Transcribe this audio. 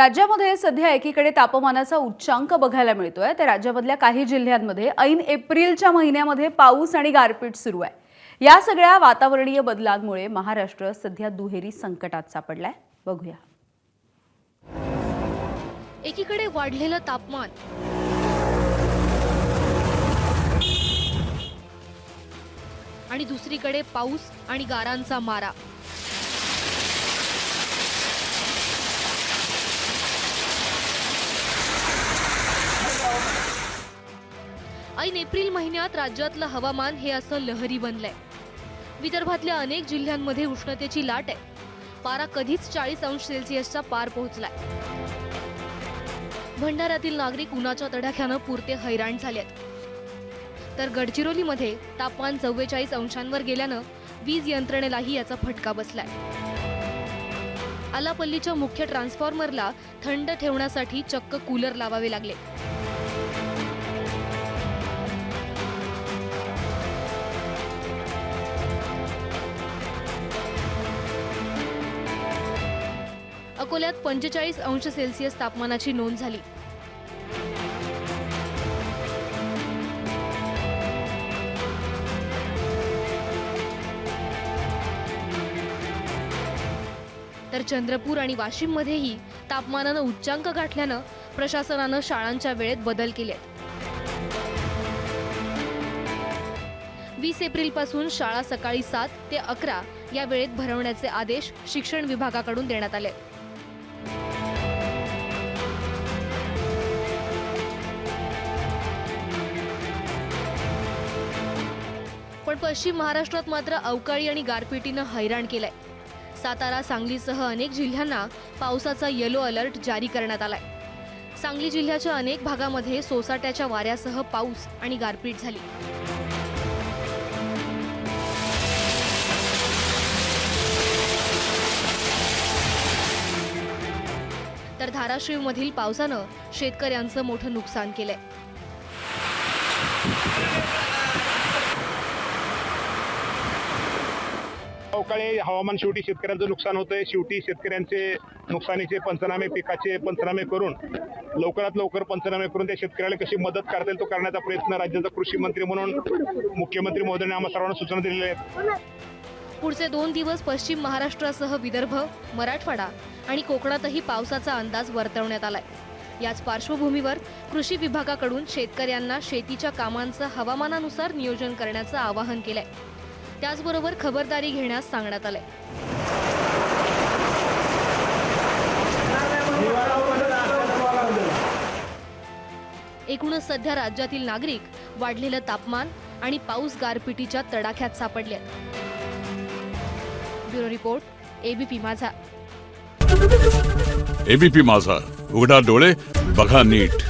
राज्यामध्ये सध्या एकीकडे तापमानाचा उच्चांक बघायला मिळतोय तर राज्यामधल्या काही जिल्ह्यांमध्ये ऐन एप्रिलच्या महिन्यामध्ये पाऊस आणि गारपीट सुरू आहे। या सगळ्या वातावरणीय बदलांमुळे महाराष्ट्र सध्या दुहेरी संकटात सापडलाय। बघूया। एकीकडे वाढलेलं तापमान, आणि दुसरीकडे पाऊस आणि गारांचा मारा। ऐन एप्रिल महिन्यात राज्यातलं हवामान हे असं लहरी बनलंय। विदर्भातल्या अनेक जिल्ह्यांमध्ये उष्णतेची लाट आहे। पारा कधीच 40 अंश सेल्सिअसचा पार पोहोचलाय। भंडाऱ्यातील नागरिक उन्हाच्या तडाख्यानं पुरते हैराण झालेत, तर गडचिरोलीमध्ये तापमान 44 अंशांवर गेल्यानं वीज यंत्रणेलाही याचा फटका बसलाय। आलापल्लीच्या मुख्य ट्रान्सफॉर्मरला थंड ठेवण्यासाठी चक्क कूलर लावावे लागले। अकोल्यात 45 अंश सेल्सिअस तापमानाची नोंद झाली। तर चंद्रपूर आणि वाशिममध्येही तापमानानं उच्चांक गाठल्यानं प्रशासनानं शाळांच्या वेळेत बदल केलेत। 20 एप्रिलपासून शाळा सकाळी 7 ते 11 या वेळेत भरवण्याचे आदेश शिक्षण विभागाकडून देण्यात आले। पण पश्चिम महाराष्ट्रात मात्र अवकाळी आणि गारपिटीनं हैराण केलंय। सातारा, सांगलीसह अनेक जिल्ह्यांना पावसाचा येलो अलर्ट जारी करण्यात आलाय। सांगली जिल्ह्याच्या अनेक भागामध्ये सोसाट्याच्या वाऱ्यासह पाऊस आणि गारपीट झाली। तर धाराशिवमधील पावसानं शेतकऱ्यांचं मोठं नुकसान केलंय। अवकाळी हवामान शेवटी शेतकऱ्यांचं नुकसान होतंय। शेवटी शेतकऱ्यांचे नुकसानीचे पंचनामे, पिकाचे पंचनामे करून लवकरात लवकर पंचनामे करून त्या शेतकऱ्याला कशी मदत करता येईल तो करण्याचा प्रयत्न राज्याचा कृषी मंत्री म्हणून मुख्यमंत्री महोदयांनी आम्हा सर्वांना सूचना दिलेल्या आहेत। पुढचे 2 दिवस पश्चिम महाराष्ट्रासह विदर्भ, मराठवाडा आणि कोकणातही पावसाचा अंदाज वर्तवण्यात आलाय। याच पार्श्वभूमीवर कृषी विभागाकडून शेतकऱ्यांना शेतीच्या कामांचं हवामानानुसार नियोजन करण्याचं आवाहन केलंय। त्याचबरोबर खबरदारी घेण्यास सांगण्यात आलंय। एकूणच सध्या राज्यातील नागरिक वाढलेलं तापमान आणि पाऊस गारपिटीच्या तडाख्यात सापडले आहेत। ब्युरो रिपोर्ट, एबीपी माझा। एबीपी माझा, उघडा डोळे बघा नीट।